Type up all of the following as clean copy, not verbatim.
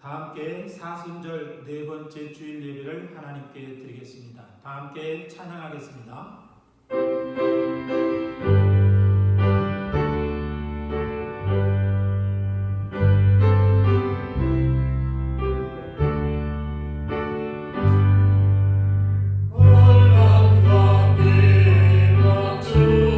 다 함께 사순절 네 번째 주일 예배를 하나님께 드리겠습니다. 다 함께 찬양하겠습니다. 주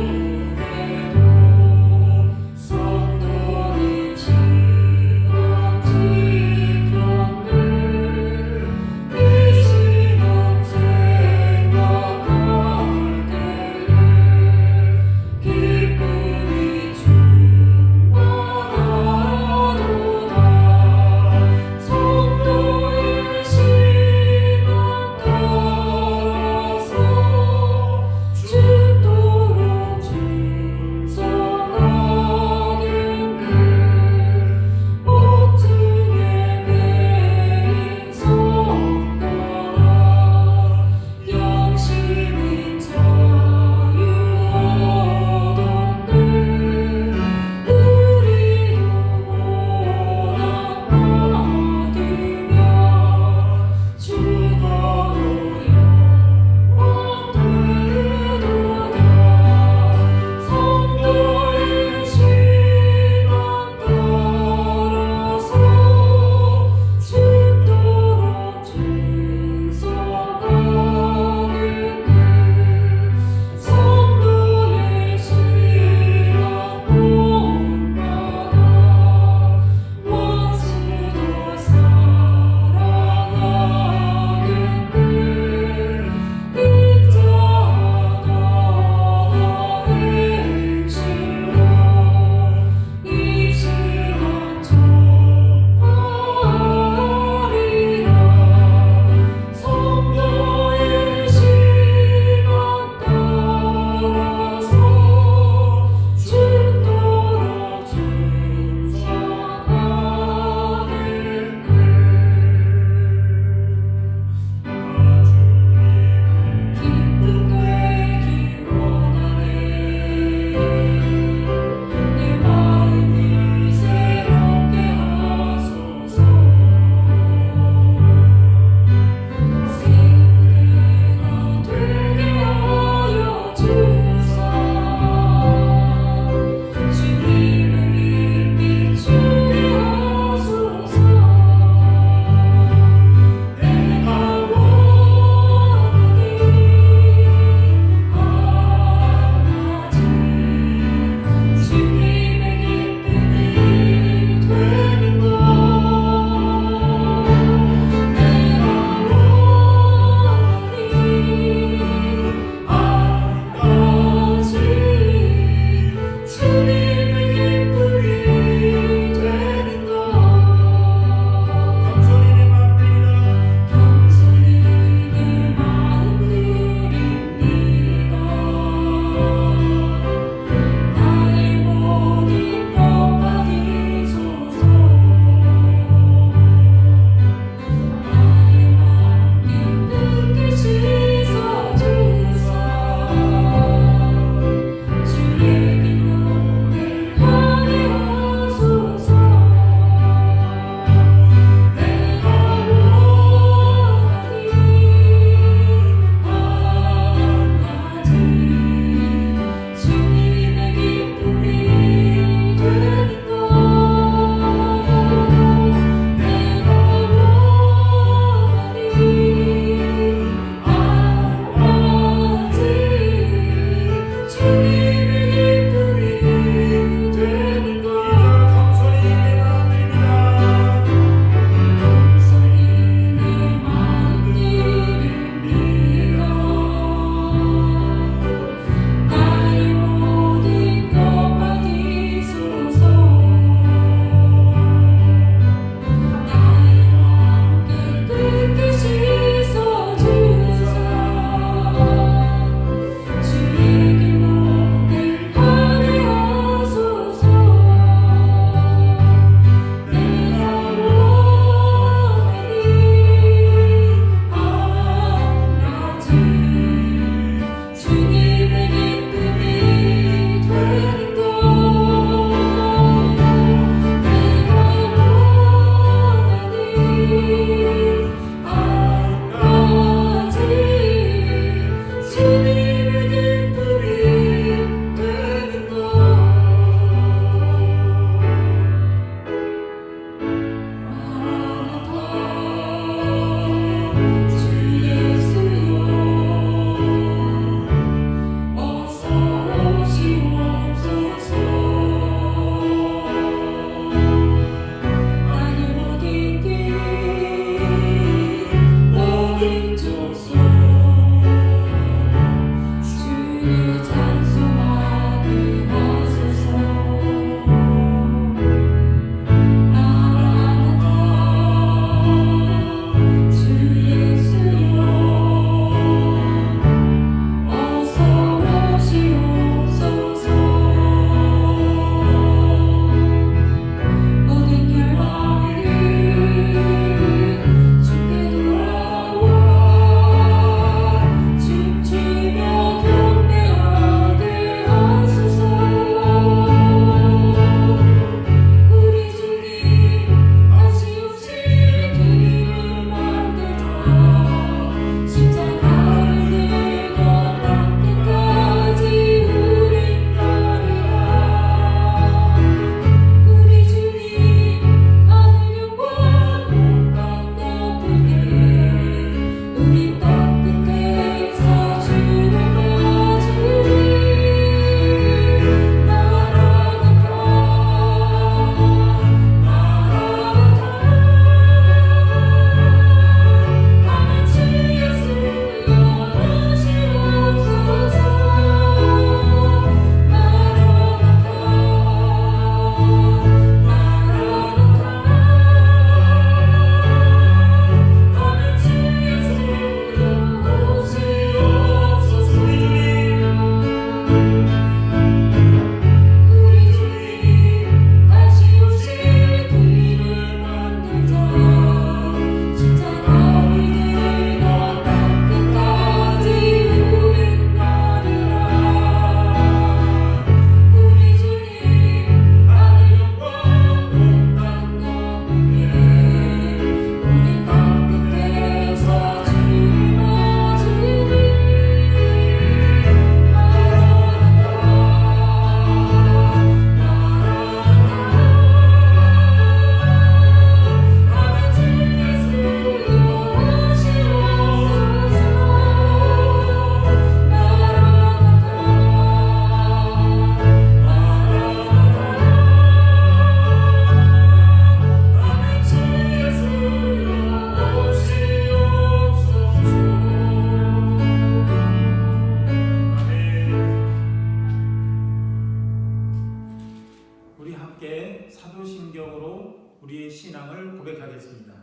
고백으로 우리의 신앙을 고백하겠습니다.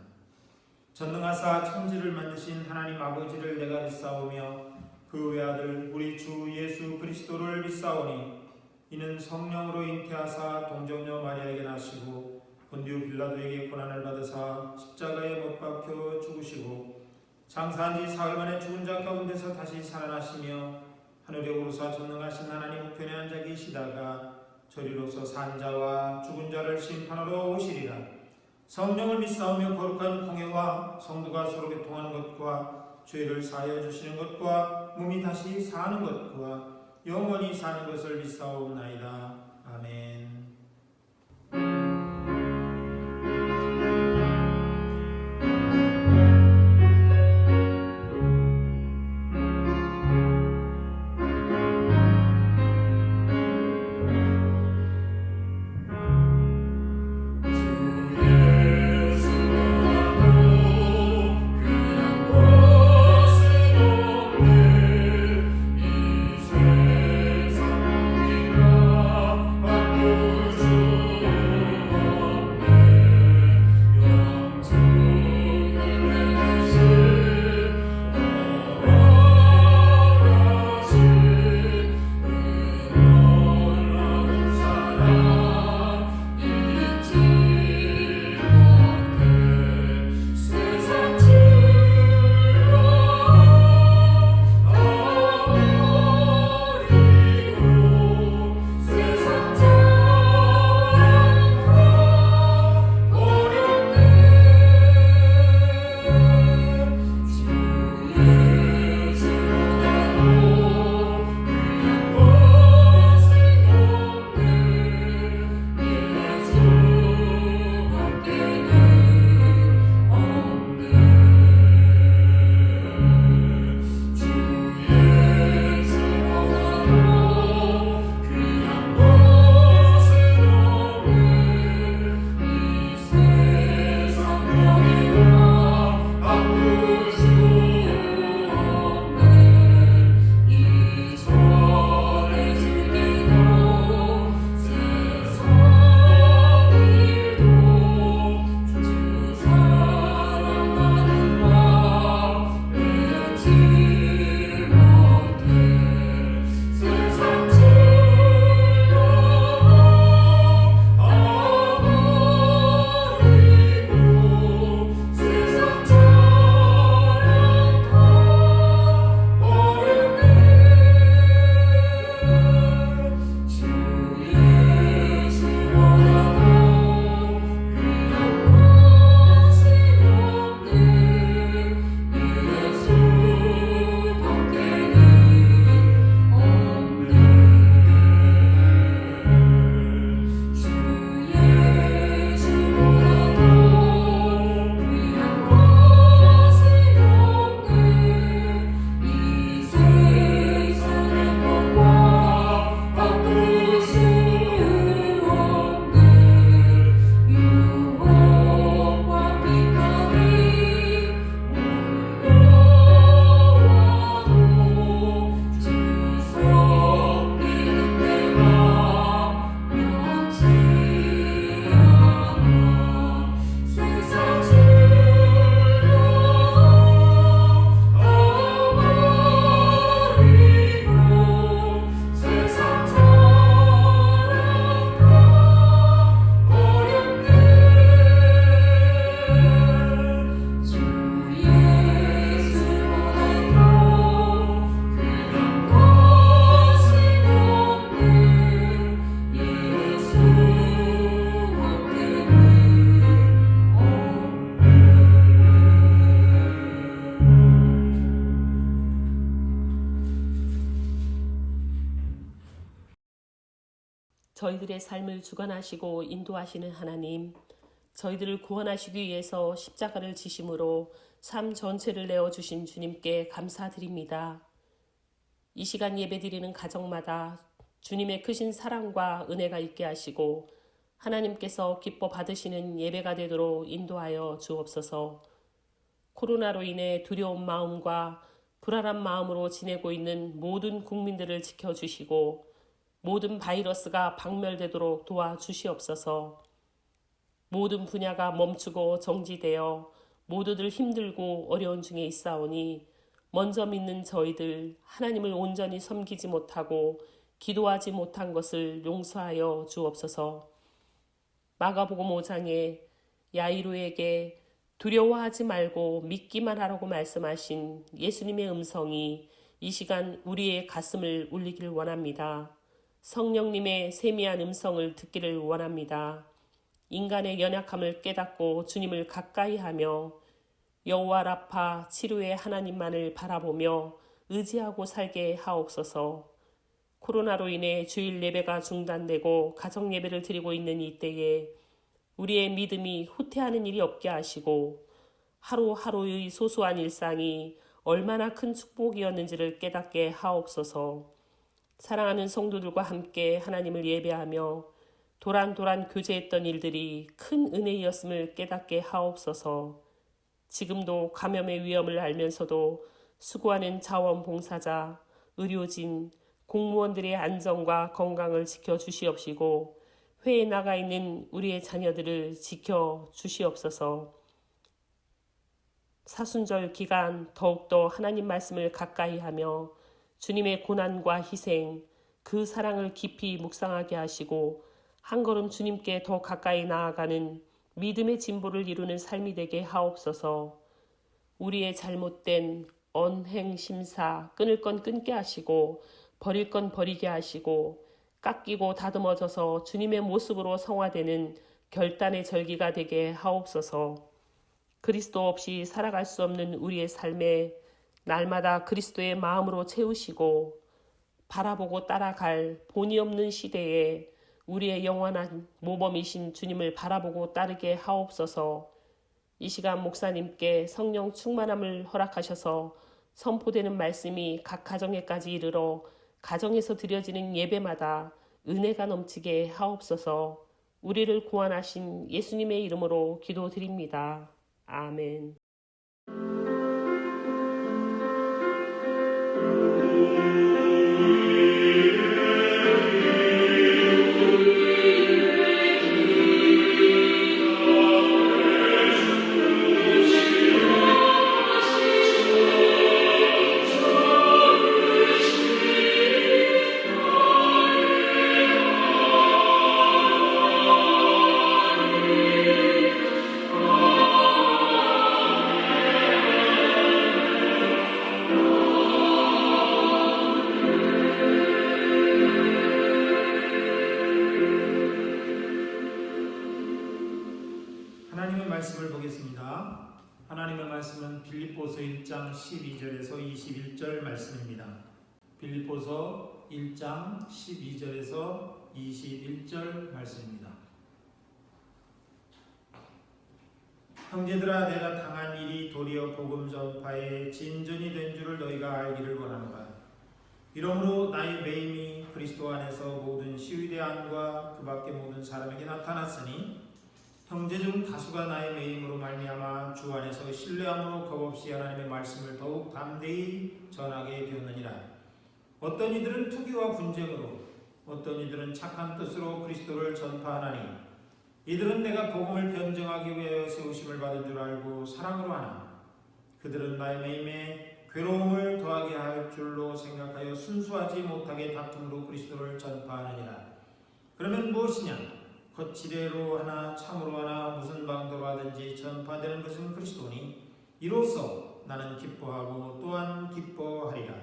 전능하사 천지를 만드신 하나님 아버지를 내가 믿사오며 그 외아들 우리 주 예수 그리스도를 믿사오니 이는 성령으로 잉태하사 동정녀 마리아에게 나시고 본디오 빌라도에게 고난을 받으사 십자가에 못 박혀 죽으시고 장사한 지 사흘 만에 죽은 자 가운데서 다시 살아나시며 하늘에 오르사 전능하신 하나님 우편에 앉아 계시다가 저리로서 산 자와 죽은 자를 심판하러 오시리라. 성령을 믿사오며 거룩한 공회와 성도가 서로 교통하는 것과 죄를 사하여 주시는 것과 몸이 다시 사는 것과 영원히 사는 것을 믿사옵나이다. 아멘. 저희들의 삶을 주관하시고 인도하시는 하나님, 저희들을 구원하시기 위해서 십자가를 지심으로 삶 전체를 내어주신 주님께 감사드립니다. 이 시간 예배드리는 가정마다 주님의 크신 사랑과 은혜가 있게 하시고 하나님께서 기뻐 받으시는 예배가 되도록 인도하여 주옵소서. 코로나로 인해 두려운 마음과 불안한 마음으로 지내고 있는 모든 국민들을 지켜주시고 모든 바이러스가 박멸되도록 도와주시옵소서. 모든 분야가 멈추고 정지되어 모두들 힘들고 어려운 중에 있사오니 먼저 믿는 저희들 하나님을 온전히 섬기지 못하고 기도하지 못한 것을 용서하여 주옵소서. 마가복음 5장에 야이로에게 두려워하지 말고 믿기만 하라고 말씀하신 예수님의 음성이 이 시간 우리의 가슴을 울리기를 원합니다. 성령님의 세미한 음성을 듣기를 원합니다. 인간의 연약함을 깨닫고 주님을 가까이 하며 여호와 라파 치료의 하나님만을 바라보며 의지하고 살게 하옵소서. 코로나로 인해 주일 예배가 중단되고 가정 예배를 드리고 있는 이때에 우리의 믿음이 후퇴하는 일이 없게 하시고 하루하루의 소소한 일상이 얼마나 큰 축복이었는지를 깨닫게 하옵소서. 사랑하는 성도들과 함께 하나님을 예배하며 도란도란 교제했던 일들이 큰 은혜였음을 깨닫게 하옵소서. 지금도 감염의 위험을 알면서도 수고하는 자원봉사자, 의료진, 공무원들의 안전과 건강을 지켜주시옵시고 회에 나가 있는 우리의 자녀들을 지켜주시옵소서. 사순절 기간 더욱더 하나님 말씀을 가까이 하며 주님의 고난과 희생, 그 사랑을 깊이 묵상하게 하시고 한 걸음 주님께 더 가까이 나아가는 믿음의 진보를 이루는 삶이 되게 하옵소서. 우리의 잘못된 언행심사 끊을 건 끊게 하시고 버릴 건 버리게 하시고 깎이고 다듬어져서 주님의 모습으로 성화되는 결단의 절기가 되게 하옵소서. 그리스도 없이 살아갈 수 없는 우리의 삶에 날마다 그리스도의 마음으로 채우시고 바라보고 따라갈 본이 없는 시대에 우리의 영원한 모범이신 주님을 바라보고 따르게 하옵소서. 이 시간 목사님께 성령 충만함을 허락하셔서 선포되는 말씀이 각 가정에까지 이르러 가정에서 드려지는 예배마다 은혜가 넘치게 하옵소서. 우리를 구원하신 예수님의 이름으로 기도드립니다. 아멘. 하나님의 말씀을 보겠습니다. 하나님의 말씀은 빌립보서 1장 12절에서 21절 말씀입니다. 빌립보서 1장 12절에서 21절 말씀입니다. 형제들아, 내가 당한 일이 도리어 복음 전파의 진전이 된 줄을 너희가 알기를 원하노라. 이러므로 나의 매임이 그리스도 안에서 모든 시위대 안과 그 밖의 모든 사람에게 나타났으니 형제 중 다수가 나의 매임으로 말미암아 주 안에서 신뢰함으로 겁없이 하나님의 말씀을 더욱 담대히 전하게 되었느니라. 어떤 이들은 투기와 분쟁으로, 어떤 이들은 착한 뜻으로 그리스도를 전파하나니 이들은 내가 복음을 변증하기 위하여 세우심을 받은 줄 알고 사랑으로 하나 그들은 나의 매임에 괴로움을 더하게 할 줄로 생각하여 순수하지 못하게 다툼으로 그리스도를 전파하느니라. 그러면 무엇이냐? 거칠애로 하나 참으로 하나 무슨 방도로 하든지 전파되는 것은 그리스도니 이로써 나는 기뻐하고 또한 기뻐하리라.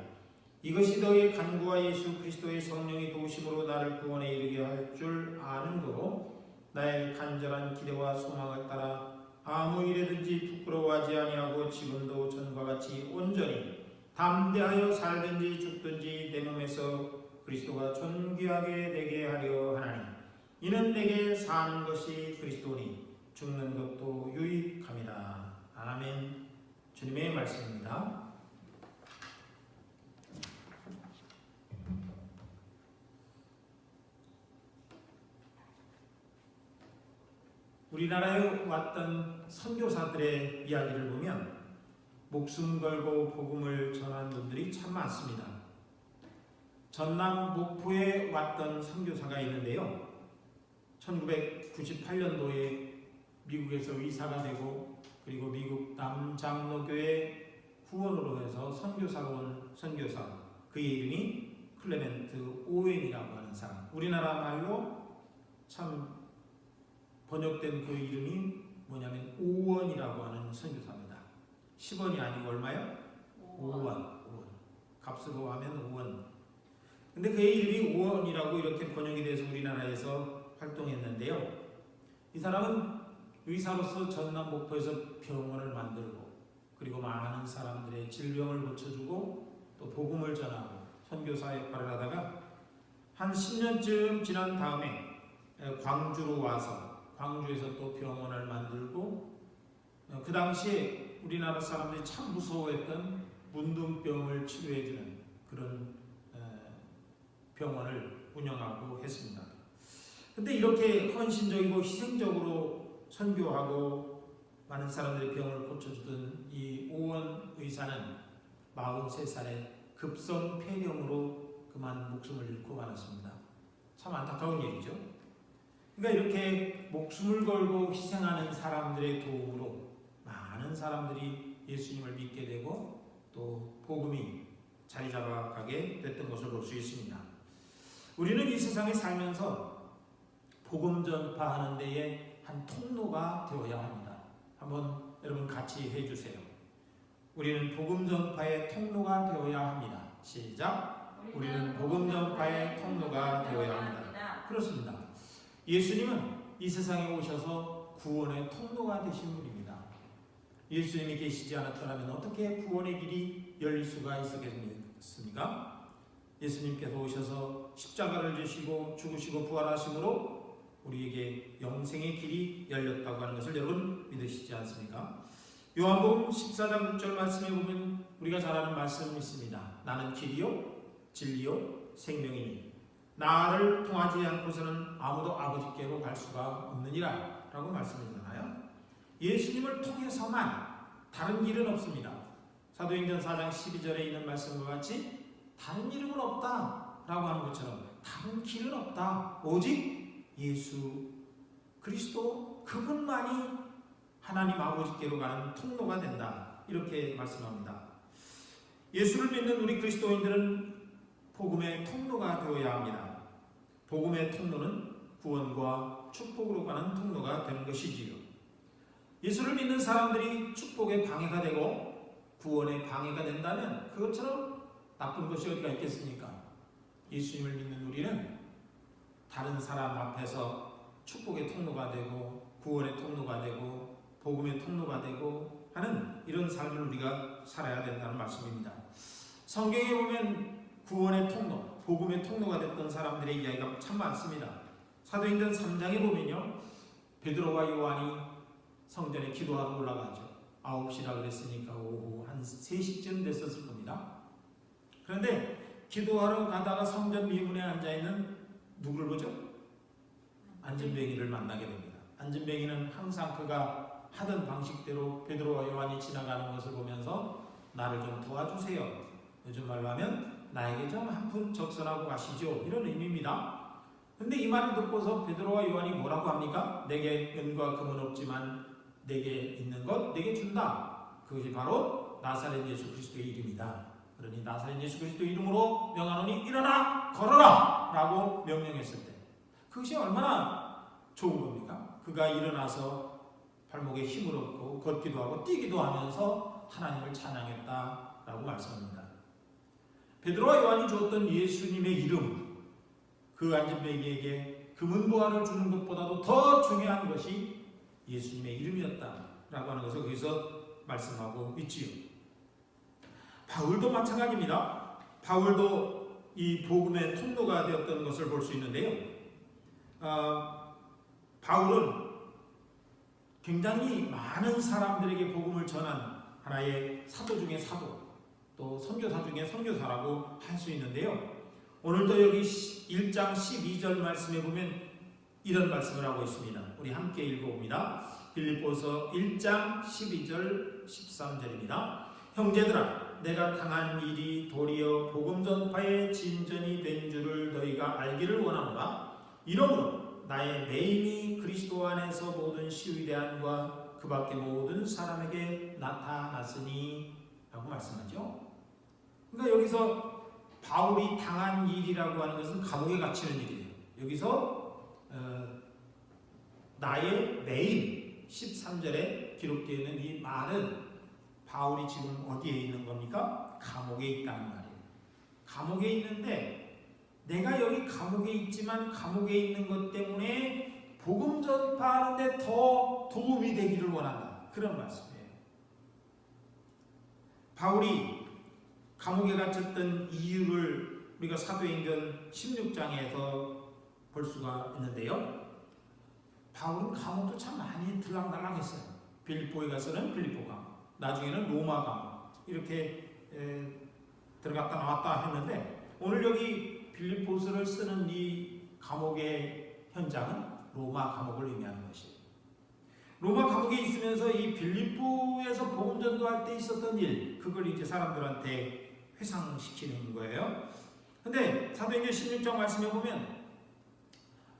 이것이 너희의 간구와 예수 그리스도의 성령이 도우심으로 나를 구원에 이르게 할 줄 아는 거로 나의 간절한 기대와 소망을 따라 아무 일에든지 부끄러워하지 아니하고 지금도 전과 같이 온전히 담대하여 살든지 죽든지 내 몸에서 그리스도가 존귀하게 되게 하려 하나니 이는 내게 사는 것이 그리스도니 죽는 것도 유익함이라. 아멘. 주님의 말씀입니다. 우리나라에 왔던 선교사들의 이야기를 보면 목숨 걸고 복음을 전한 분들이 참 많습니다. 전남 목포에 왔던 선교사가 있는데요. 1998년도에 미국에서 의사가 되고 그리고 미국 남장로교회 후원으로 해서 선교사로 온 선교사, 그의 이름이 클레멘트 오웬이라고 하는 사람. 우리나라 말로 참 번역된 그 이름이 뭐냐면 오원이라고 하는 선교사입니다. 10원이 아니고 얼마요? 5원. 값으로 하면 5원. 근데 그의 이름이 5원이라고 이렇게 번역이 돼서 우리나라에서 활동했는데요. 이 사람은 의사로서 전남 목포에서 병원을 만들고 그리고 많은 사람들의 질병을 고쳐주고 또 복음을 전하고 선교사 역할을 하다가 한 10년쯤 지난 다음에 광주로 와서 광주에서 또 병원을 만들고 그 당시에 우리나라 사람들이 참 무서워했던 문둥병을 치료해주는 그런 병원을 운영하고 했습니다. 근데 이렇게 헌신적이고 희생적으로 선교하고 많은 사람들의 병을 고쳐주던 이 오원 의사는 43살에 급성 폐렴으로 그만 목숨을 잃고 말았습니다. 참 안타까운 일이죠. 그러니까 이렇게 목숨을 걸고 희생하는 사람들의 도움으로 많은 사람들이 예수님을 믿게 되고 또 복음이 자리 잡아가게 됐던 것을 볼 수 있습니다. 우리는 이 세상에 살면서 복음 전파하는 데에 한 통로가 되어야 합니다. 한번 여러분 같이 해주세요. 우리는 복음 전파의 통로가 되어야 합니다. 시작. 우리는 복음 전파의 통로가 되어야 합니다. 그렇습니다. 예수님은 이 세상에 오셔서 구원의 통로가 되신 분입니다. 예수님이 계시지 않았더라면 어떻게 구원의 길이 열릴 수가 있었겠습니까? 예수님께서 오셔서 십자가를 지시고 죽으시고 부활하심으로 우리에게 영생의 길이 열렸다고 하는 것을 여러분 믿으시지 않습니까? 요한복음 14장 6절 말씀에 보면 우리가 잘 아는 말씀이 있습니다. 나는 길이요 진리요 생명이니 나를 통하지 않고서는 아무도 아버지께로 갈 수가 없느니라 라고 말씀하잖아요. 예수님을 통해서만 다른 길은 없습니다. 사도행전 4장 12절에 있는 말씀과 같이 다른 이름은 없다 라고 하는 것처럼 다른 길은 없다. 오직 예수 그리스도 그분만이 하나님 아버지께로 가는 통로가 된다. 이렇게 말씀합니다. 예수를 믿는 우리 그리스도인들은 복음의 통로가 되어야 합니다. 복음의 통로는 구원과 축복으로 가는 통로가 되는 것이지요. 예수를 믿는 사람들이 축복의 방해가 되고 구원의 방해가 된다면 그것처럼 나쁜 것이 어디가 있겠습니까? 예수님을 믿는 우리는 다른 사람 앞에서 축복의 통로가 되고 구원의 통로가 되고 복음의 통로가 되고 하는 이런 삶을 우리가 살아야 된다는 말씀입니다. 성경에 보면 구원의 통로, 복음의 통로가 됐던 사람들의 이야기가 참 많습니다. 사도행전 3장에 보면요, 베드로와 요한이 성전에 기도하러 올라가죠. 9시라 그랬으니까 오후 한 3시쯤 됐었을 겁니다. 그런데 기도하러 가다가 성전 미문에 앉아있는 누구를 보죠? 안진뱅이를 만나게 됩니다. 안진뱅이는 항상 그가 하던 방식대로 베드로와 요한이 지나가는 것을 보면서 나를 좀 도와주세요. 요즘 말로 하면 나에게 좀 한 푼 적선하고 가시죠. 이런 의미입니다. 근데 이 말을 듣고서 베드로와 요한이 뭐라고 합니까? 내게 은과 금은 없지만 내게 있는 것 내게 준다. 그것이 바로 나사렛 예수 그리스도의 이름이다. 그러니 나사렛 예수 그리스도의 이름으로 명하노니 일어나 걸어라 라고 명령했을 때 그것이 얼마나 좋은 겁니까? 그가 일어나서 발목에 힘을 얻고 걷기도 하고 뛰기도 하면서 하나님을 찬양했다라고 말씀합니다. 베드로와 요한이 주었던 예수님의 이름, 그 안진뱅이에게 금은보화를 주는 것보다도 더 중요한 것이 예수님의 이름이었다라고 하는 것을 거기서 말씀하고 있지요. 바울도 마찬가지입니다. 바울도 이 복음의 통로가 되었던 것을 볼 수 있는데요. 바울은 굉장히 많은 사람들에게 복음을 전한 하나의 사도 중에 사도, 또 선교사 중에 선교사라고 할 수 있는데요. 오늘도 여기 1장 12절 말씀에 보면 이런 말씀을 하고 있습니다. 우리 함께 읽어봅니다. 빌립보서 1장 12절 13절입니다. 형제들아, 내가 당한 일이 도리어 복음 전파의 진전이 된 줄을 너희가 알기를 원하노라. 이러므로 나의 매임이 그리스도 안에서 모든 시위대안과 그 밖의 모든 사람에게 나타났으니 라고 말씀하죠. 그러니까 여기서 바울이 당한 일이라고 하는 것은 감옥에 갇히는 일이에요. 여기서 나의 매임 13절에 기록되어 있는 이 말은 바울이 지금 어디에 있는 겁니까? 감옥에 있다는 말이에요. 감옥에 있는데 내가 여기 감옥에 있지만 감옥에 있는 것 때문에 복음 전파하는데 더 도움이 되기를 원한다. 그런 말씀이에요. 바울이 감옥에 갇혔던 이유를 우리가 사도행전 16장에서 볼 수가 있는데요. 바울은 감옥도 참 많이 들락날락했어요. 빌립보에 가서는 빌립보 감옥, 나중에는 로마 감옥 이렇게 들어갔다 나왔다 했는데 오늘 여기 빌립보서를 쓰는 이 감옥의 현장은 로마 감옥을 의미하는 것이에요. 로마 감옥에 있으면서 이 빌립보에서 복음 전도할 때 있었던 일, 그걸 이제 사람들한테 회상시키는 거예요. 근데 사도행전 16장 말씀해 보면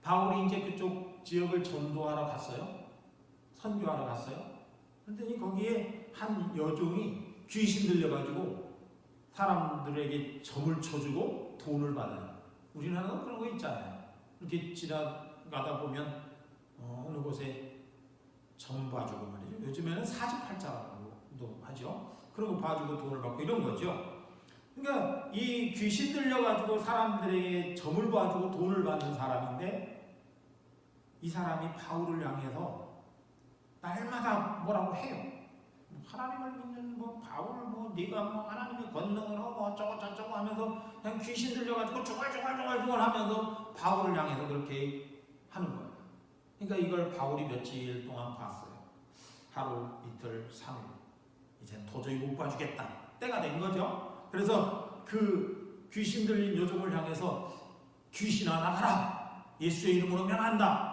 바울이 이제 그쪽 지역을 전도하러 갔어요. 선교하러 갔어요. 그랬더니 거기에 한 여종이 귀신 들려가지고 사람들에게 점을 쳐주고 돈을 받아요. 우리나라도 그런 거 있잖아요. 이렇게 지나가다 보면 어느 곳에 점 봐주고 말이죠. 요즘에는 사주팔자라고도 하죠. 그런 거 봐주고 돈을 받고 이런 거죠. 그러니까 이 귀신 들려가지고 사람들에게 점을 봐주고 돈을 받는 사람인데 이 사람이 바울을 향해서 날마다 뭐라고 해요. 하나님을 믿는 바울 네가 하나님의 권능으로 어쩌고 저쩌고 하면서 그냥 귀신 들려가지고 중얼중얼 하면서 바울을 향해서 그렇게 하는 거예요. 그러니까 이걸 바울이 며칠 동안 봤어요. 하루, 이틀, 3일. 이제 도저히 못 봐주겠다. 때가 된 거죠. 그래서 그 귀신 들린 여종을 향해서 귀신아 나가라. 예수의 이름으로 명한다.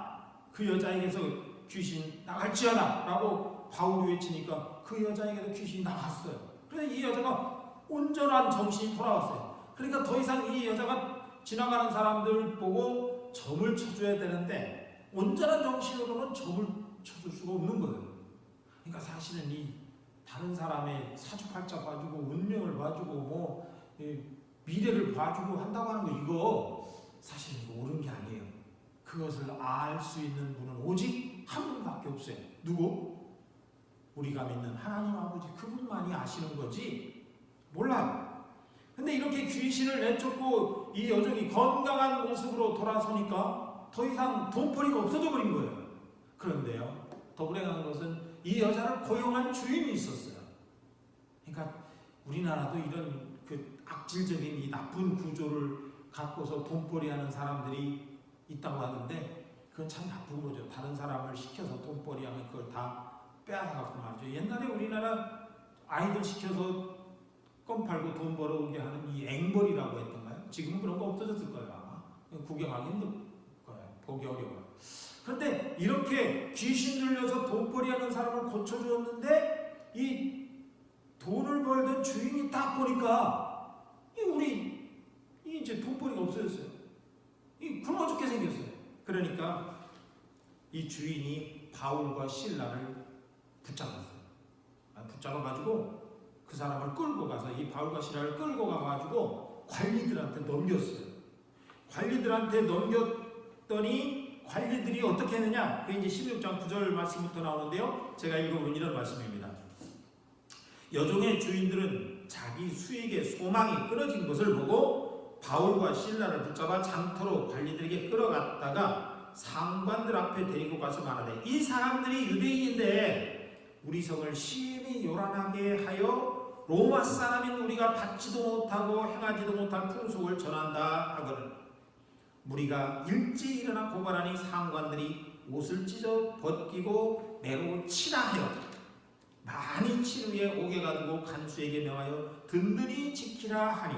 그 여자에게서 귀신 나갈지어다 라고 바울이 외치니까 그 여자에게도 귀신이 나갔어요. 그래서 이 여자가 온전한 정신이 돌아왔어요. 그러니까 더 이상 이 여자가 지나가는 사람들 보고 점을 쳐줘야 되는데 온전한 정신으로는 점을 쳐줄 수가 없는 거예요. 그러니까 사실은 이 다른 사람의 사주팔자 봐주고 운명을 봐주고 미래를 봐주고 한다고 하는 거 이거 사실 이거 옳은 게 아니에요. 그것을 알 수 있는 분은 오직 한 분밖에 없어요. 누구? 우리가 믿는 하나님 아버지 그분만이 아시는 거지 몰라요. 근데 이렇게 귀신을 내쫓고 이 여종이 건강한 모습으로 돌아서니까 더 이상 돈벌이가 없어져 버린 거예요. 그런데요, 더 불행한 것은 이 여자를 고용한 주인이 있었어요. 그러니까 우리나라도 이런 그 악질적인 이 나쁜 구조를 갖고서 돈벌이하는 사람들이 있다고 하는데 그건 참 나쁜 거죠. 다른 사람을 시켜서 돈벌이하면 그걸 다 빼앗아갖고 말이죠. 옛날에 우리나라 아이들 시켜서 껌 팔고 돈 벌어오게 하는 이 앵벌이라고 했던가요? 지금은 그런 거 없어졌을 거예요. 아마 구경하기 힘들 거예요. 보기 어려워요. 그런데 이렇게 귀신 들려서 돈벌이하는 사람을 고쳐주었는데 이 돈을 벌던 주인이 딱 보니까 우리 이제 돈벌이가 없어졌어요. 굶어 죽게 생겼어요. 그러니까 이 주인이 바울과 실라를 붙잡았어요. 붙잡아가지고 그 사람을 끌고 가서 이 바울과 실라를 끌고 가가지고 관리들한테 넘겼어요. 관리들한테 넘겼더니 관리들이 어떻게 했느냐? 그게 이제 16장 9절 말씀부터 나오는데요. 제가 읽어본 이런 말씀입니다. 여종의 주인들은 자기 수익의 소망이 끊어진 것을 보고 바울과 실라를 붙잡아 장터로 관리들에게 끌어갔다가 상관들 앞에 데리고 가서 말하되 이 사람들이 유대인인데 우리 성을 심히 요란하게 하여 로마 사람인 우리가 받지도 못하고 행하지도 못한 풍속을 전한다 하거든. 무리가 일찍 일어나 고발하니 상관들이 옷을 찢어 벗기고 매로 치라 하여 많이 친 후에 옥에 가두고 간수에게 명하여 든든히 지키라 하니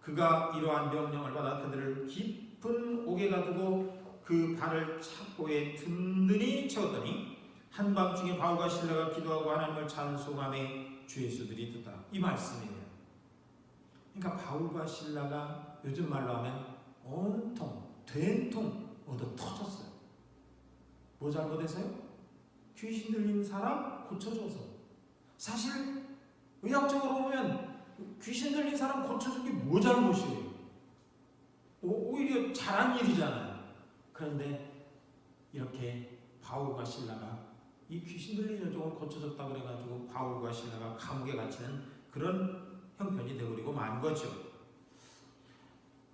그가 이러한 명령을 받아 그들을 깊은 옥에 가두고 그 발을 착고에 든든히 채웠더니 한밤중에 바울과 실라가 기도하고 하나님을 찬송하며 주 예수들이 듣더라. 이 말씀이에요. 그러니까 바울과 실라가 요즘 말로 하면 온통 된통 얻어 터졌어요. 뭐 잘못해서요? 귀신 들린 사람 고쳐줘서. 사실 의학적으로 보면 귀신 들린 사람 고쳐준 게 뭐 잘못이에요? 오히려 잘한 일이잖아요. 그런데 이렇게 바울과 실라가 이 귀신 들린 여종을 고쳐줬다 그래가지고 바울과 실라가 감옥에 갇히는 그런 형편이 되어버리고 만 거죠.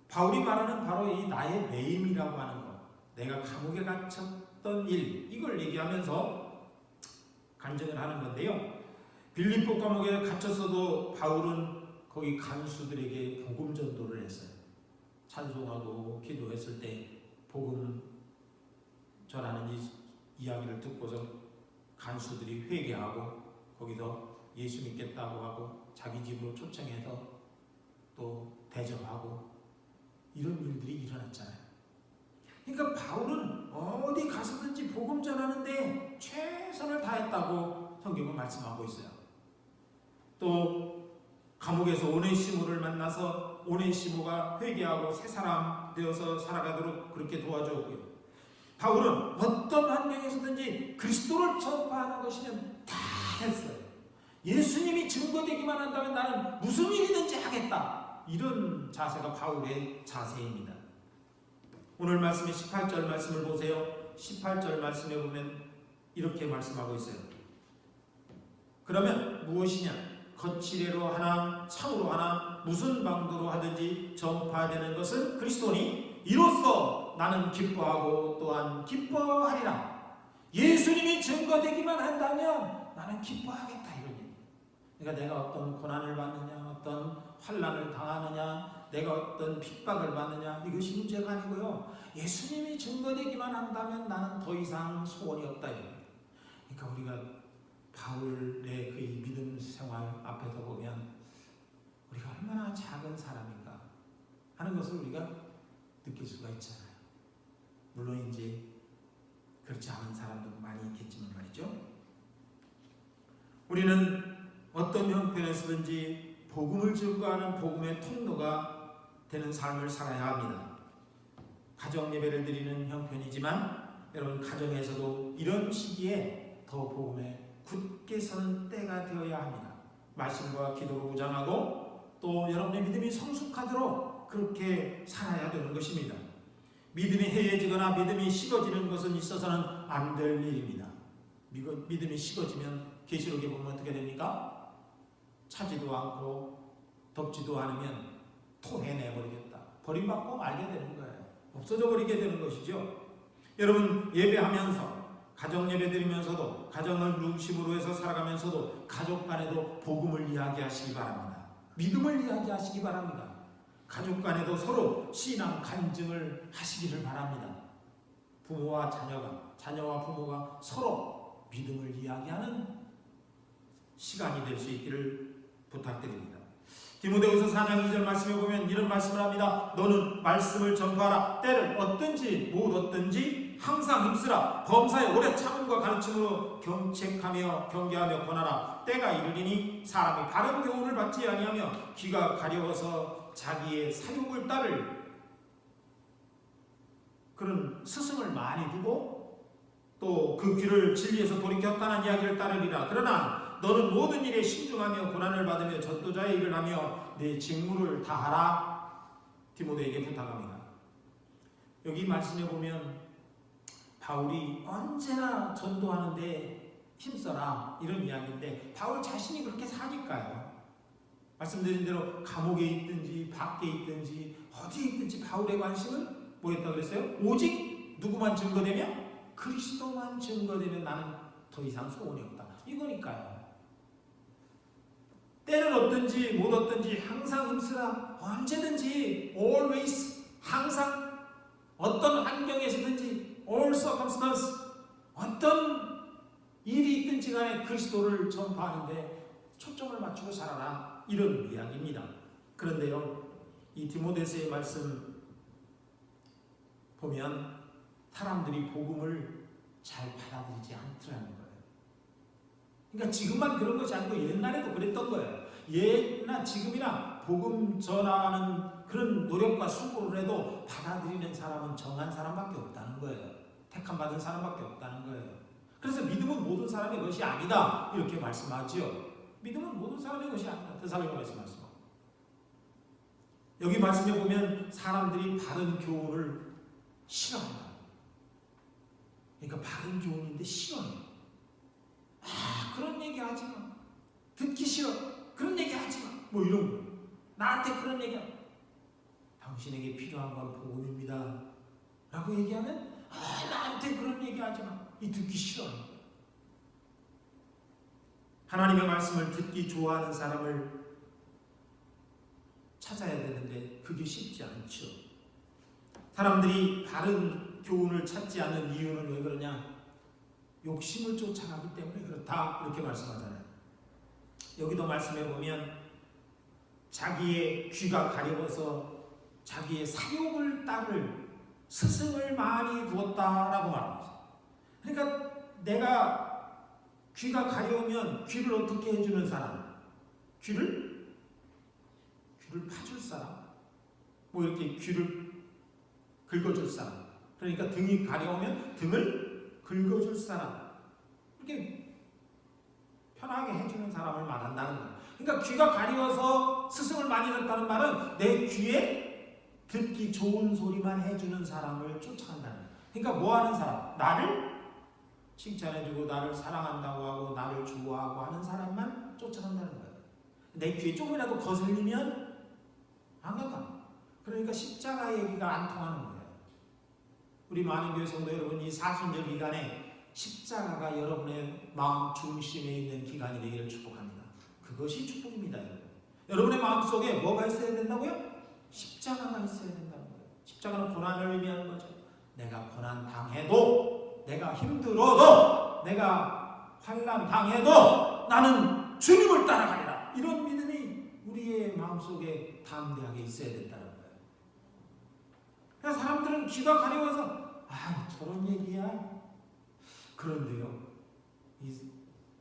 바울이 말하는 바로 이 나의 매임이라고 하는 것, 내가 감옥에 갇혔던 일, 이걸 얘기하면서 간증을 하는 건데요. 빌립보 감옥에 갇혔어도 바울은 거기 간수들에게 복음 전도를 했어요. 찬송하고 기도했을 때 복음 전하는 이야기를 듣고서 간수들이 회개하고 거기서 예수 믿겠다고 하고 자기 집으로 초청해서 또 대접하고 이런 일들이 일어났잖아요. 그러니까 바울은 어디 가서든지 복음 전하는데 최선을 다했다고 성경은 말씀하고 있어요. 또 감옥에서 오네시모를 만나서 오네시모가 회개하고 새 사람 되어서 살아가도록 그렇게 도와줬고요. 바울은 어떤 환경에서든지 그리스도를 전파하는 것이면 다 했어요. 예수님이 증거되기만 한다면 나는 무슨 일이든지 하겠다. 이런 자세가 바울의 자세입니다. 오늘 말씀의 18절 말씀을 보세요. 18절 말씀에 보면 이렇게 말씀하고 있어요. 그러면 무엇이냐? 거칠애로 하나 참으로 하나 무슨 방도로 하든지 전파되는 것은 그리스도니 이로써 나는 기뻐하고 또한 기뻐하리라. 예수님이 증거되기만 한다면 나는 기뻐하겠다. 이런 얘기. 그러니까 내가 어떤 고난을 받느냐, 어떤 환난을 당하느냐, 내가 어떤 핍박을 받느냐, 이것이 문제가 아니고요. 예수님이 증거되기만 한다면 나는 더 이상 소원이 없다. 그러니까 우리가 바울의 그 믿음 생활 앞에서 보면 우리가 얼마나 작은 사람인가 하는 것을 우리가 느낄 수가 있잖아요. 물론 이제 그렇지 않은 사람도 많이 있겠지만 말이죠. 우리는 어떤 형편에서든지 복음을 증거하는 복음의 통로가 되는 삶을 살아야 합니다. 가정 예배를 드리는 형편이지만 여러분 가정에서도 이런 시기에 더 복음에 굳게 서는 때가 되어야 합니다. 말씀과 기도로 무장하고 또 여러분의 믿음이 성숙하도록 그렇게 살아야 되는 것입니다. 믿음이 해해지거나 믿음이 식어지는 것은 있어서는 안 될 일입니다. 믿음이 식어지면 계시록에 보면 어떻게 됩니까? 차지도 않고 덥지도 않으면 토해내버리겠다. 버림받고 말게 되는 거예요. 없어져 버리게 되는 것이죠. 여러분 예배하면서 가정 예배 드리면서도 가정을 중심으로 해서 살아가면서도 가족 간에도 복음을 이야기하시기 바랍니다. 믿음을 이야기하시기 바랍니다. 가족 간에도 서로 신앙 간증을 하시기를 바랍니다. 부모와 자녀가, 자녀와 부모가 서로 믿음을 이야기하는 시간이 될 수 있기를 부탁드립니다. 디모데후서 4장 2절 말씀에 보면 이런 말씀을 합니다. 너는 말씀을 전파하라. 때를 얻든지 못 얻든지 항상 힘쓰라. 범사에 오래 참음과 가르침으로 경책하며 경계하며 권하라. 때가 이르리니 사람이 바른 교훈을 받지 아니하며 귀가 가려워서 자기의 사욕을 따를 그런 스승을 많이 두고 또 그 귀를 진리에서 돌이켰다는 이야기를 따르리라. 그러나 너는 모든 일에 신중하며 고난을 받으며 전도자의 일을 하며 내 직무를 다하라. 디모데에게 부탁합니다. 여기 말씀에 보면 바울이 언제나 전도하는데 힘써라 이런 이야기인데 바울 자신이 그렇게 사니까요. 말씀드린 대로 감옥에 있든지 밖에 있든지 어디에 있든지 바울의 관심은 뭐였다고 그랬어요? 오직 누구만 증거되면? 그리스도만 증거되면 나는 더 이상 소원이 없다. 이거니까요. 때는 얻든지 못 얻든지 항상 힘쓰라. 언제든지 always 항상 어떤 환경에서든지 all circumstance 어떤 일이 있든지 간에 그리스도를 전파하는데 초점을 맞추고 살아라. 이런 이야기입니다. 그런데요. 이 디모데서의 말씀 보면 사람들이 복음을 잘 받아들이지 않더라는 거예요. 그러니까 지금만 그런 것이 아니고 옛날에도 그랬던 거예요. 예나 지금이나 복음 전하는 그런 노력과 수고를 해도 받아들이는 사람은 정한 사람밖에 없다는 거예요. 택함 받은 사람밖에 없다는 거예요. 그래서 믿음은 모든 사람의 것이 아니다 이렇게 말씀하지요. 믿음은 모든 사람의 것이 아니다. 데살로니가서 말씀하고 여기 말씀에 보면 사람들이 바른 교훈을 싫어한다. 그러니까 바른 교훈인데 싫어해요. 그런 얘기 하지 마. 듣기 싫어. 그런 얘기 하지 마. 뭐 이런 거. 나한테 그런 얘기 하마. 당신에게 필요한 건 복음입니다. 라고 얘기하면 나한테 그런 얘기 하지 마. 이 듣기 싫어하는 거예요. 하나님의 말씀을 듣기 좋아하는 사람을 찾아야 되는데 그게 쉽지 않죠. 사람들이 바른 교훈을 찾지 않는 이유는 왜 그러냐? 욕심을 쫓아가기 때문에 그렇다 이렇게 말씀하잖아요. 여기도 말씀해 보면 자기의 귀가 가려워서 자기의 사욕을 따를 스승을 많이 두었다라고 말합니다. 그러니까 내가 귀가 가려우면 귀를 어떻게 해주는 사람? 귀를 파줄 사람? 뭐 이렇게 귀를 긁어줄 사람? 그러니까 등이 가려우면 등을 긁어줄 사람? 이렇게 편하게 해주는 사람을 말한다는 거예요. 그러니까 귀가 가려워서 스승을 많이 듣다는 말은 내 귀에 듣기 좋은 소리만 해주는 사람을 쫓아간다는 거예요. 그러니까 뭐 하는 사람? 나를 칭찬해주고 나를 사랑한다고 하고 나를 좋아하고 하는 사람만 쫓아간다는 거예요. 내 귀에 조금이라도 거슬리면 안 간다. 그러니까 십자가 얘기가 안 통하는 거예요. 우리 많은 교회 성도 여러분, 이 사순절 기간에 십자가가 여러분의 마음 중심에 있는 기간이 되기를 축복합니다. 그것이 축복입니다. 여러분의 마음속에 뭐가 있어야 된다고요? 십자가가 있어야 된다는 거예요. 십자가는 고난을 의미하는 거죠. 내가 고난 당해도, 내가 힘들어도, 내가 환난 당해도 나는 주님을 따라가리라. 이런 믿음이 우리의 마음속에 담대하게 있어야 된다는 거예요. 그래서 사람들은 귀가 가려워서 저런 얘기야. 그런데요,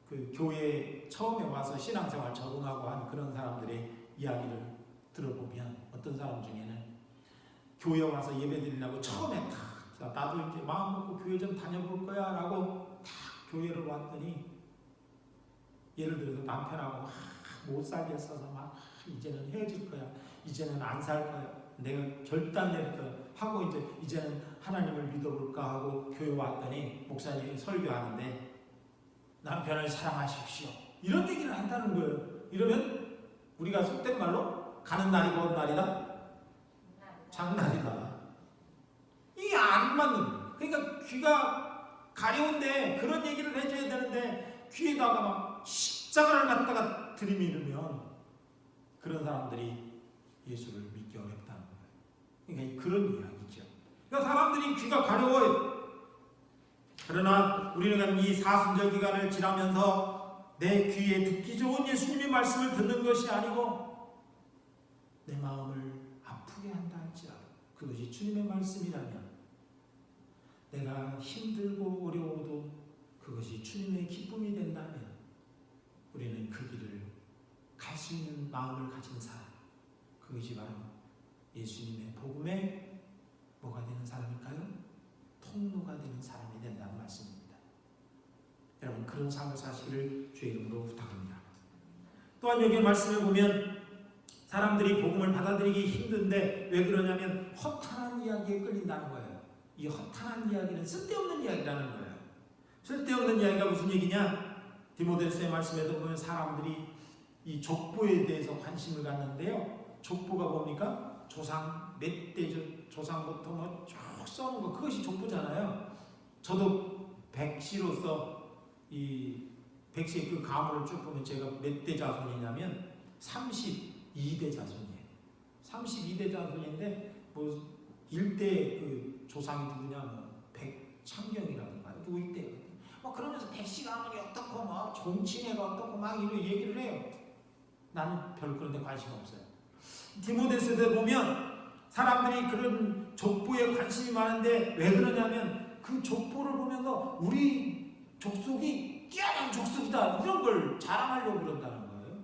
그 교회에 처음에 와서 신앙생활 적응하고 한 그런 사람들의 이야기를 들어보면 어떤 사람 중에는 교회 와서 예배드리려고 처음에 나도 이제 마음 먹고 교회 좀 다녀볼 거야 라고 딱 교회를 왔더니 예를 들어서 남편하고 막 못 살겠어서 막 이제는 헤어질 거야, 이제는 안 살 거야, 내가 결단 낼 거야 하고 이제는 하나님을 믿어볼까 하고 교회 왔더니 목사님이 설교하는데 남편을 사랑하십시오 이런 얘기를 한다는 거예요. 이러면 우리가 속된 말로 가는 날이 먼 날이다, 장날이다. 이게 안 맞는 거예요. 그러니까 귀가 가려운데 그런 얘기를 해줘야 되는데 귀에다가 막 십자가를 갖다가 들이밀으면 그런 사람들이 예수를 믿기 어렵다는 거예요. 그러니까 그런 이야기죠. 그러니까 사람들이 귀가 가려워요. 그러나 우리는 이 사순절 기간을 지나면서 내 귀에 듣기 좋은 예수님의 말씀을 듣는 것이 아니고 내 마음을 아프게 한다 할지라도 그것이 주님의 말씀이라면, 내가 힘들고 어려워도 그것이 주님의 기쁨이 된다면 우리는 그 길을 갈 수 있는 마음을 가진 사람, 그것이 바로 예수님의 복음에 뭐가 되는 사람일까요? 통로가 되는 사람이 된다는 말씀입니다. 여러분, 그런 삶을 사시기를 주의 이름으로 부탁합니다. 또한 여기 말씀을 보면 사람들이 복음을 받아들이기 힘든데 왜 그러냐면 허탄한 이야기에 끌린다는 거예요. 이 허탄한 이야기는 쓸데없는 이야기라는 거예요. 쓸데없는 이야기가 무슨 얘기냐? 디모데후서의 말씀에도 보면 사람들이 이 족보에 대해서 관심을 갖는데요. 족보가 뭡니까? 조상 몇 대 조상부터 뭐 쭉 써놓은 거, 그것이 족보잖아요. 저도 백시로서 이 백시의 그 가문을 쭉 보면 제가 몇 대 자손이냐면 32대 자손이에요. 32대 자손인데 뭐 1대 그 조상이 누구냐, 뭐 백창경이라든가 누구 있대요. 막 그러면서 백시 가문이 어떻고 막 종친애가 어떻고 막 이런 얘기를 해요. 나는 별로 그런 데 관심 없어요. 디모데후서에 보면 사람들이 그런 족보에 관심이 많은데 왜 그러냐면 그 족보를 보면서 우리 족속이 뛰어난 족속이다 이런 걸 자랑하려고 그런다는 거예요.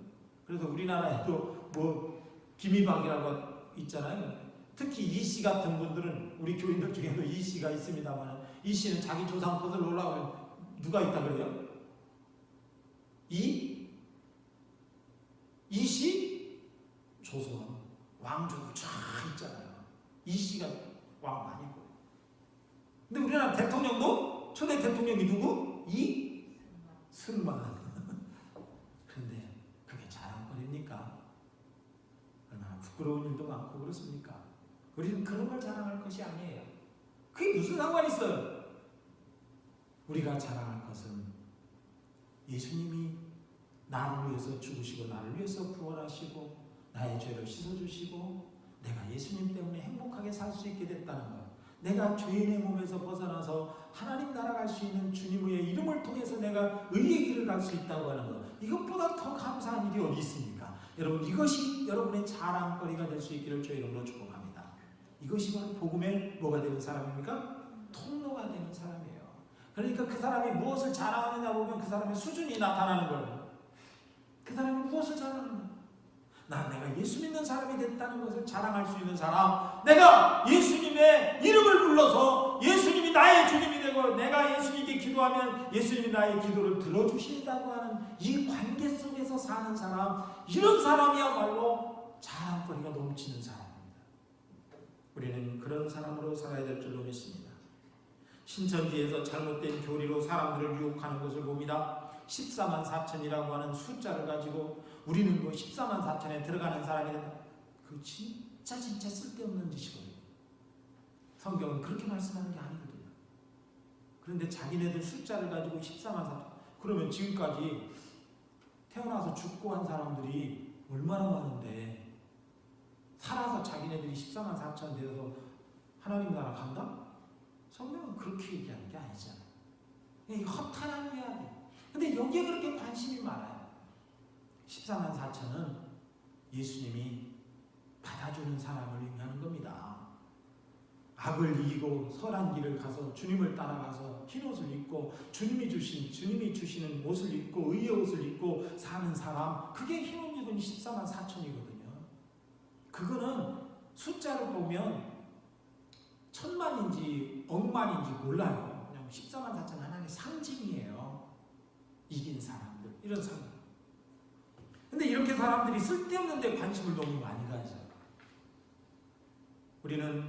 그래서 우리나라에도 뭐 김이박이라고 있잖아요. 특히 이씨 같은 분들은 우리 교인들 중에도 이씨가 있습니다만 이 씨는 자기 조상 것을 올라오면 누가 있다 그래요? 이 씨? 조선 왕조도 쫙 있잖아요. 이 씨가 왕 아니고. 근데 우리나라 대통령도 초대 대통령이 누구? 이승만. 그런데 그게 자랑거리입니까? 얼마나 부끄러운 일도 많고 그렇습니까? 우리는 그런 걸 자랑할 것이 아니에요. 그게 무슨 상관이 있어요? 우리가 자랑할 것은 예수님이 나를 위해서 죽으시고 나를 위해서 부활하시고 나의 죄를 씻어주시고 내가 예수님 때문에 행복하게 살 수 있게 됐다는 것, 내가 죄인의 몸에서 벗어나서 하나님 나라 갈 수 있는 주님의 이름을 통해서 내가 의의 길을 갈 수 있다고 하는 것, 이것보다 더 감사한 일이 어디 있습니까? 여러분, 이것이 여러분의 자랑거리가 될 수 있기를 주의 이름으로 축복합니다. 이것이 바로 복음의 뭐가 되는 사람입니까? 통로가 되는 사람이에요. 그러니까 그 사람이 무엇을 자랑하느냐 보면 그 사람의 수준이 나타나는 거예요. 그 사람이 무엇을 자랑하느냐? 내가 예수 믿는 사람이 됐다는 것을 자랑할 수 있는 사람, 내가 예수님의 이름을 불러서 예수님이 나의 주님이 되고 내가 예수님께 기도하면 예수님이 나의 기도를 들어주신다고 하는 이 관계 속에서 사는 사람, 이런 사람이야말로 자랑거리가 넘치는 사람입니다. 우리는 그런 사람으로 살아야 될 줄로 믿습니다. 신천지에서 잘못된 교리로 사람들을 유혹하는 것을 봅니다. 14만 4천이라고 하는 숫자를 가지고 우리는 뭐 14만 4천에 들어가는 사람이 된다. 그 진짜 쓸데없는 짓이거든요. 성경은 그렇게 말씀하는 게 아니거든요. 그런데 자기네들 숫자를 가지고 14만 4천, 그러면 지금까지 태어나서 죽고 한 사람들이 얼마나 많은데 살아서 자기네들이 14만 4천 되어서 하나님 나라 간다? 성경은 그렇게 얘기하는 게 아니잖아요. 이게 허탄한 이야기. 근데 여기에 그렇게 관심이 많아요. 14만 4천은 예수님이 받아주는 사람을 의미하는 겁니다. 악을 이기고 선한 길을 가서 주님을 따라가서 흰옷을 입고 주님이 주시는 옷을 입고 의의 옷을 입고 사는 사람, 그게 흰옷 입은 14만 4천이거든요. 그거는 숫자를 보면 천만인지 억만인지 몰라요. 그냥 14만 4천 하나님의 상징이에요. 이긴 사람들, 이런 사람. 근데 이렇게 사람들이 쓸데없는 데 관심을 너무 많이 가져요. 우리는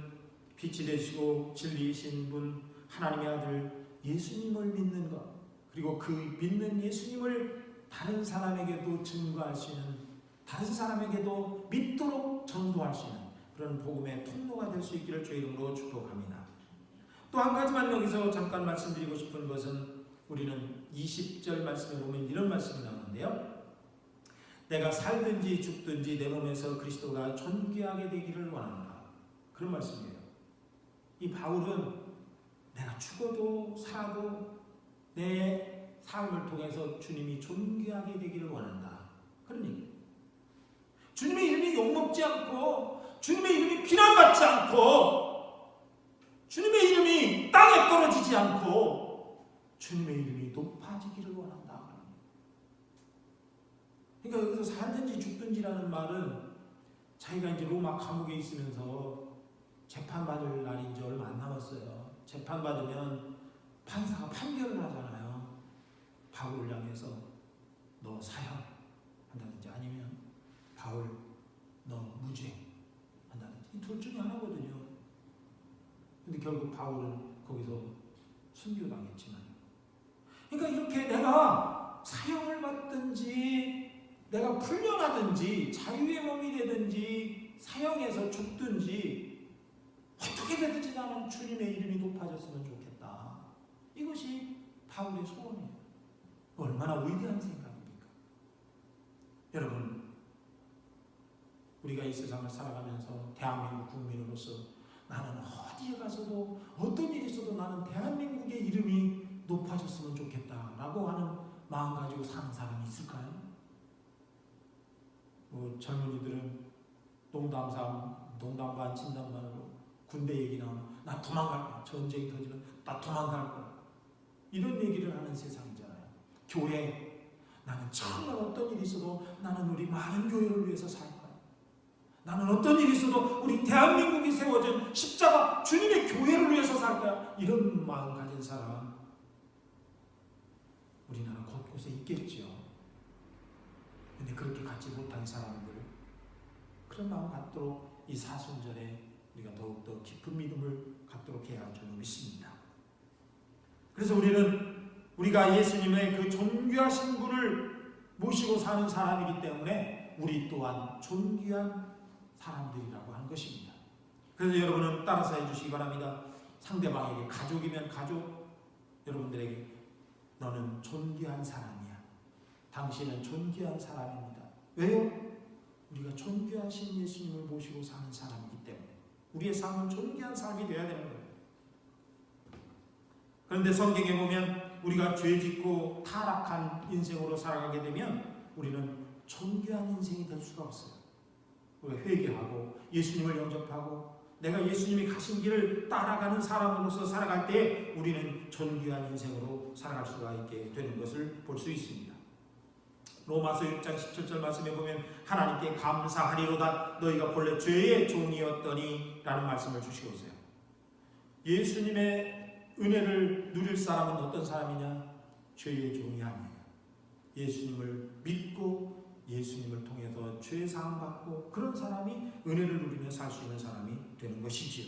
빛이 되시고 진리이신 분 하나님의 아들 예수님을 믿는 것, 그리고 그 믿는 예수님을 다른 사람에게도 증거할 수 있는, 다른 사람에게도 믿도록 전도할 수 있는 그런 복음의 통로가 될 수 있기를 주의 이름으로 축복합니다. 또 한 가지만 여기서 잠깐 말씀드리고 싶은 것은, 우리는 20절 말씀에 보면 이런 말씀이 나오는데요. 내가 살든지 죽든지 내 몸에서 그리스도가 존귀하게 되기를 원한다. 그런 말씀이에요. 이 바울은 내가 죽어도 살아도 내 삶을 통해서 주님이 존귀하게 되기를 원한다. 그런 얘기예요. 주님의 이름이 욕먹지 않고 주님의 이름이 비난받지 않고 주님의 이름이 땅에 떨어지지 않고 주님의 이름이 높아지기를 원한다. 그러니까 여기서 살든지 죽든지라는 말은 자기가 이제 로마 감옥에 있으면서 재판받을 날이 이제 얼마 안 남았어요. 재판받으면 판사가 판결을 하잖아요. 바울을 향해서 너 사형 한다든지 아니면 바울 너 무죄 한다든지, 이 둘 중에 하나거든요. 근데 결국 바울은 거기서 순교당했지만, 그러니까 이렇게 내가 사형을 받든지 내가 풀려나든지 자유의 몸이 되든지 사형에서 죽든지 어떻게 되든지 나는 주님의 이름이 높아졌으면 좋겠다. 이것이 바울의 소원이에요. 얼마나 위대한 생각입니까? 여러분, 우리가 이 세상을 살아가면서 대한민국 국민으로서 나는 어디에 가서도 어떤 일이 있어도 나는 대한민국의 이름이 높아졌으면 좋겠다라고 하는 마음 가지고 사는 사람이 있을까요? 뭐 젊은이들은 농담 반 진담 반으로 군대 얘기 나오면 나 도망갈 거야. 전쟁이 터지면 나 도망갈 거야. 이런 얘기를 하는 세상이잖아요. 교회, 나는 정말 어떤 일이 있어도 나는 우리 많은 교회를 위해서 살 거야. 나는 어떤 일이 있어도 우리 대한민국이 세워진 십자가 주님의 교회를 위해서 살 거야. 이런 마음 가진 사람 우리나라 곳곳에 있겠죠. 근데 그렇게 갖지 못한 사람들, 그런 마음 갖도록 이 사순절에 우리가 더욱더 깊은 믿음을 갖도록 해야 할 줄 믿습니다. 그래서 우리가 예수님의 그 존귀하신 분을 모시고 사는 사람이기 때문에 우리 또한 존귀한 사람들이라고 하는 것입니다. 그래서 여러분은 따라서 해주시기 바랍니다. 상대방에게, 가족이면 가족, 여러분들에게 너는 존귀한 사람이야. 당신은 존귀한 사람입니다. 왜요? 우리가 존귀하신 예수님을 모시고 사는 사람이기 때문에 우리의 삶은 존귀한 삶이 되어야 되는 거예요. 그런데 성경에 보면 우리가 죄짓고 타락한 인생으로 살아가게 되면 우리는 존귀한 인생이 될 수가 없어요. 우리가 회개하고 예수님을 영접하고 내가 예수님이 가신 길을 따라가는 사람으로서 살아갈 때 우리는 존귀한 인생으로 살아갈 수가 있게 되는 것을 볼 수 있습니다. 로마서 6장 17절 말씀에 보면 하나님께 감사하리로다 너희가 본래 죄의 종이었더니 라는 말씀을 주시고 있어요. 예수님의 은혜를 누릴 사람은 어떤 사람이냐? 죄의 종이 아니에요. 예수님을 믿고 예수님을 통해서 죄 사함 받고 그런 사람이 은혜를 누리며 살 수 있는 사람이 되는 것이지요.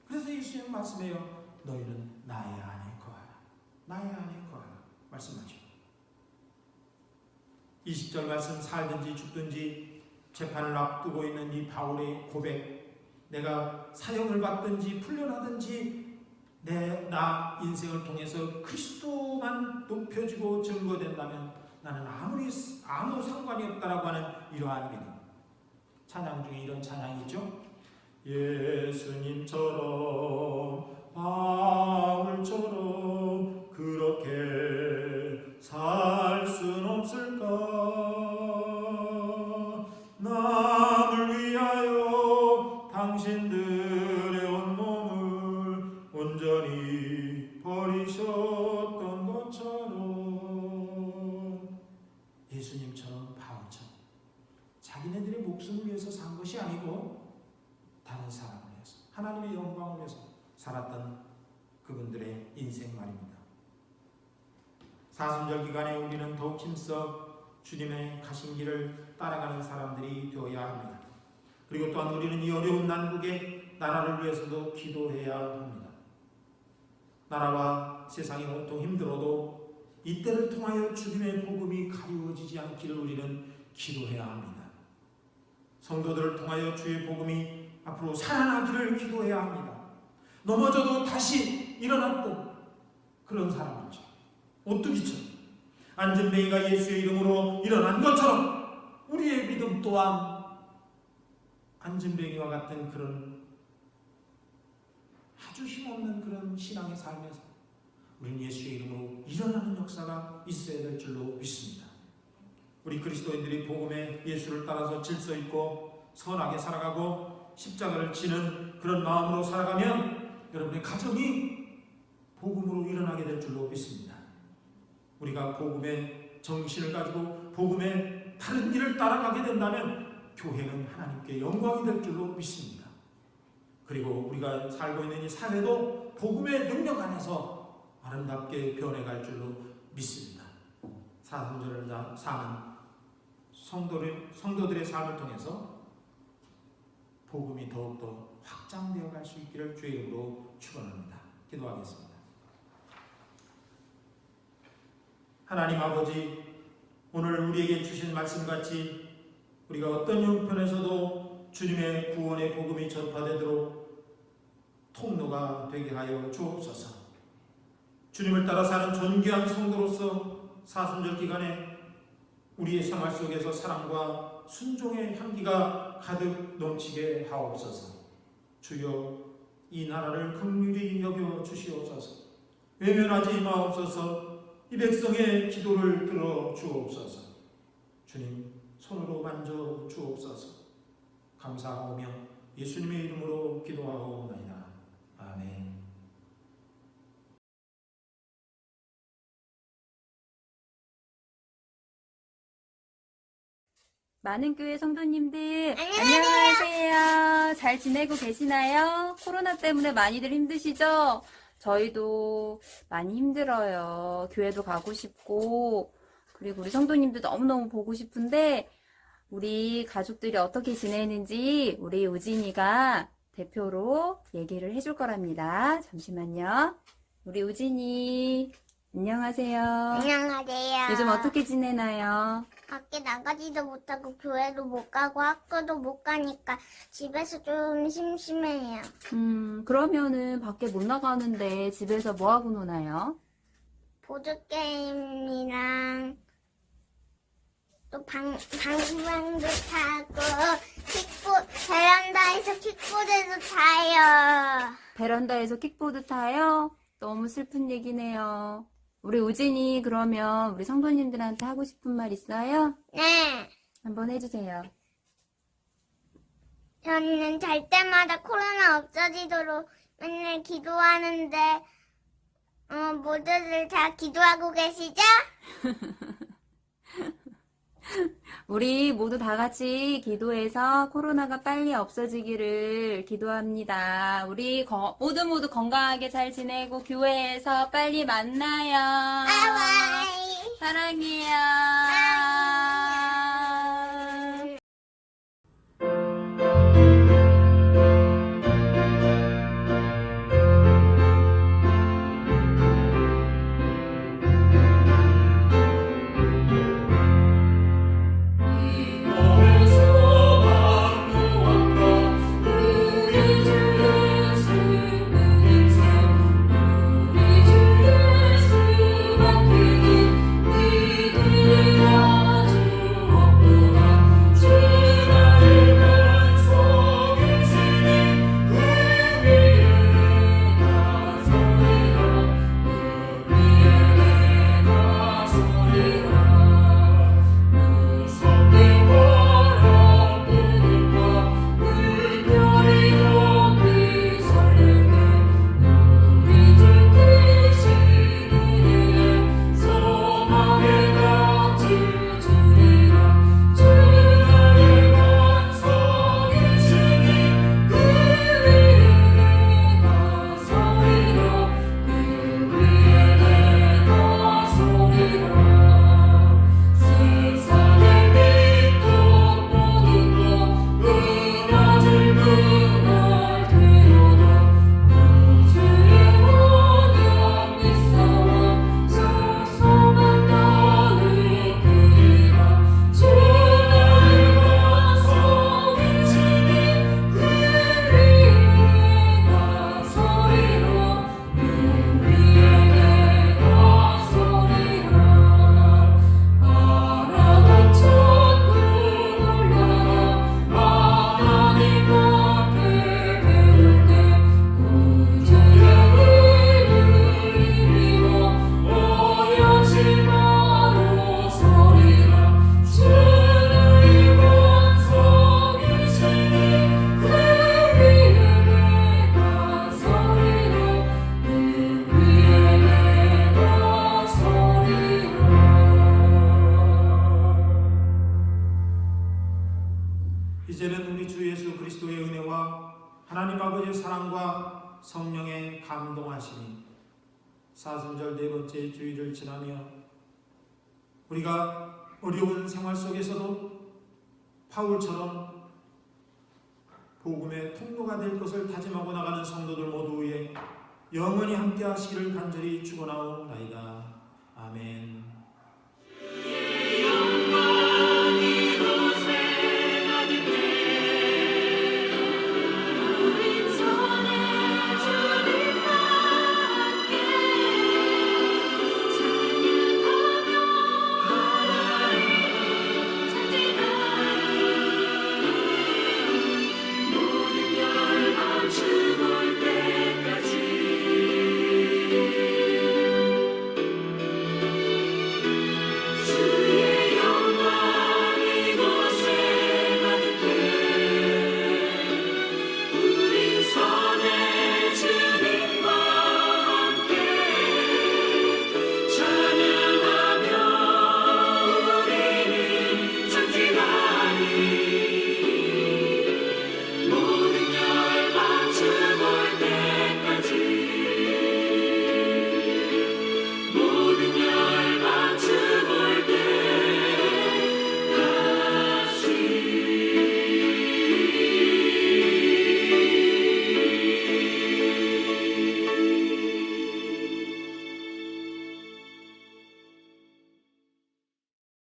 그래서 예수님 말씀해요. 너희는 나의 안에 거하라. 나의 안에 거하라. 말씀하죠. 20절 말씀, 살든지 죽든지 재판을 앞두고 있는 이 바울의 고백, 내가 사형을 받든지 풀려나든지 나 인생을 통해서 그리스도만 높여지고 증거된다면 나는 아무 상관이 없다라고 하는 이러한 믿음. 찬양 중에 이런 찬양이죠. 예수님처럼 바울처럼 그렇게 살 순 없을까? 남을 위하여 당신들의 온몸을 온전히 버리셨던 것처럼 예수님처럼 바울처럼 자기네들의 목숨을 위해서 산 것이 아니고 다른 사람을 위해서 하나님의 영광을 위해서 살았던 그분들의 인생 말입니다. 사순절 기간에 우리는 더욱 힘써 주님의 가신 길을 따라가는 사람들이 되어야 합니다. 그리고 또한 우리는 이 어려운 난국에 나라를 위해서도 기도해야 합니다. 나라와 세상이 온통 힘들어도 이때를 통하여 주님의 복음이 가리워지지 않기를 우리는 기도해야 합니다. 성도들을 통하여 주의 복음이 앞으로 살아나기를 기도해야 합니다. 넘어져도 다시 일어났던 그런 사람이죠. 오뚜기처럼 안전뱅이가 예수의 이름으로 일어난 것처럼 우리의 믿음 또한 안전뱅이와 같은 그런 아주 힘없는 그런 신앙의 삶에서 우리는 예수의 이름으로 일어나는 역사가 있어야 될 줄로 믿습니다. 우리 그리스도인들이 복음의 예수를 따라서 질서 있고 선하게 살아가고 십자가를 지는 그런 마음으로 살아가면 여러분의 가정이 복음으로 일어나게 될 줄로 믿습니다. 우리가 복음의 정신을 가지고 복음의 다른 길을 따라가게 된다면 교회는 하나님께 영광이 될 줄로 믿습니다. 그리고 우리가 살고 있는 이 사회도 복음의 능력 안에서 아름답게 변해갈 줄로 믿습니다. 사순절을 사는 성도들의 삶을 통해서 복음이 더욱더 확장되어 갈 수 있기를 주의 이름으로 축원합니다. 기도하겠습니다. 하나님 아버지, 오늘 우리에게 주신 말씀같이 우리가 어떤 형편에서도 주님의 구원의 복음이 전파되도록 통로가 되게 하여 주옵소서. 주님을 따라 사는 존귀한 성도로서 사순절 기간에 우리의 생활 속에서 사랑과 순종의 향기가 가득 넘치게 하옵소서. 주여, 이 나라를 긍휼히 여겨 주시옵소서. 외면하지 마옵소서. 이 백성의 기도를 들어 주옵소서. 주님, 손으로 만져 주옵소서. 감사하오며 예수님의 이름으로 기도하옵나이다. 아멘. 많은 교회 성도님들 안녕하세요. 잘 지내고 계시나요? 코로나 때문에 많이들 힘드시죠? 저희도 많이 힘들어요. 교회도 가고 싶고 그리고 우리 성도님들 너무너무 보고 싶은데 우리 가족들이 어떻게 지내는지 우리 우진이가 대표로 얘기를 해줄 거랍니다. 잠시만요. 우리 우진이 안녕하세요. 안녕하세요. 요즘 어떻게 지내나요? 밖에 나가지도 못하고 교회도 못 가고 학교도 못 가니까 집에서 좀 심심해요. 그러면은 밖에 못 나가는데 집에서 뭐 하고 노나요? 보드게임이랑 또 방방도 타고 베란다에서 킥보드도 타요. 베란다에서 킥보드 타요? 너무 슬픈 얘기네요. 우리 우진이 그러면 우리 성도님들한테 하고 싶은 말 있어요? 네. 한번 해주세요. 저는 잘 때마다 코로나 없어지도록 맨날 기도하는데 모두들 다 기도하고 계시죠? 우리 모두 다 같이 기도해서 코로나가 빨리 없어지기를 기도합니다. 우리 모두 건강하게 잘 지내고 교회에서 빨리 만나요. 바이바이. 사랑해요. 이제는 우리 주 예수 그리스도의 은혜와 하나님 아버지의 사랑과 성령의 감동하심이 사순절 네 번째 주일을 지나며 우리가 어려운 생활 속에서도 바울처럼 복음의 통로가 될 것을 다짐하고 나가는 성도들 모두에 영원히 함께 하시기를 간절히 축원하옵나이다. 아멘.